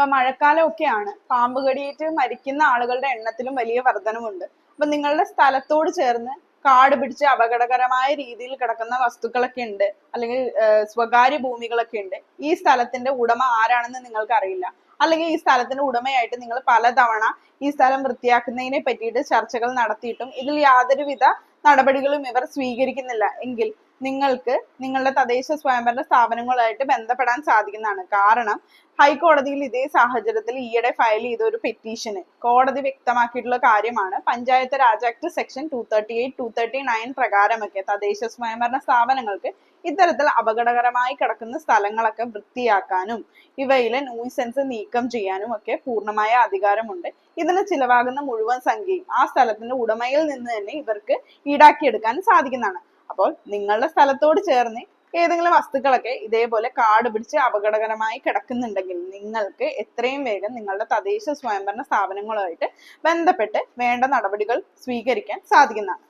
അപ്പൊ മഴക്കാലം ഒക്കെയാണ്, പാമ്പ് കടിയേറ്റ് മരിക്കുന്ന ആളുകളുടെ എണ്ണത്തിലും വലിയ വർധനവുണ്ട്. അപ്പൊ നിങ്ങളുടെ സ്ഥലത്തോട് ചേർന്ന് കാട് പിടിച്ച് അപകടകരമായ രീതിയിൽ കിടക്കുന്ന വസ്തുക്കളൊക്കെ ഉണ്ട്, അല്ലെങ്കിൽ സ്വകാര്യ ഭൂമികളൊക്കെ ഉണ്ട്. ഈ സ്ഥലത്തിന്റെ ഉടമ ആരാണെന്ന് നിങ്ങൾക്ക് അറിയില്ല, അല്ലെങ്കിൽ ഈ സ്ഥലത്തിന്റെ ഉടമയായിട്ട് നിങ്ങൾ പലതവണ ഈ സ്ഥലം വൃത്തിയാക്കുന്നതിനെ പറ്റിയിട്ട് ചർച്ചകൾ നടത്തിയിട്ടും ഇതിൽ യാതൊരുവിധ നടപടികളും ഇവർ സ്വീകരിക്കുന്നില്ല എങ്കിൽ നിങ്ങൾക്ക് നിങ്ങളുടെ തദ്ദേശ സ്വയംഭരണ സ്ഥാപനങ്ങളുമായിട്ട് ബന്ധപ്പെടാൻ സാധിക്കുന്നതാണ്. കാരണം ഹൈക്കോടതിയിൽ ഇതേ സാഹചര്യത്തിൽ ഈയിടെ ഫയൽ ചെയ്ത ഒരു പെറ്റീഷന് കോടതി വ്യക്തമാക്കിയിട്ടുള്ള കാര്യമാണ്, പഞ്ചായത്ത് രാജ് ആക്ട് സെക്ഷൻ 238, 239 പ്രകാരമൊക്കെ തദ്ദേശ സ്വയംഭരണ സ്ഥാപനങ്ങൾക്ക് ഇത്തരത്തിൽ അപകടകരമായി കിടക്കുന്ന സ്ഥലങ്ങളൊക്കെ വൃത്തിയാക്കാനും ഇവയിലെ ന്യൂസൻസ് നീക്കം ചെയ്യാനും ഒക്കെ പൂർണ്ണമായ അധികാരമുണ്ട്. ഇതിന് ചിലവാകുന്ന മുഴുവൻ സംഖ്യയും ആ സ്ഥലത്തിന്റെ ഉടമയിൽ നിന്ന് തന്നെ ഇവർക്ക് ഈടാക്കിയെടുക്കാൻ സാധിക്കുന്നതാണ്. അപ്പോൾ നിങ്ങളുടെ സ്ഥലത്തോട് ചേർന്ന് ഏതെങ്കിലും വസ്തുക്കളൊക്കെ ഇതേപോലെ കാട് പിടിച്ച് അപകടകരമായി കിടക്കുന്നുണ്ടെങ്കിൽ നിങ്ങൾക്ക് എത്രയും വേഗം നിങ്ങളുടെ തദ്ദേശ സ്വയംഭരണ സ്ഥാപനങ്ങളുമായിട്ട് ബന്ധപ്പെട്ട് വേണ്ട നടപടികൾ സ്വീകരിക്കാൻ സാധിക്കുന്നതാണ്.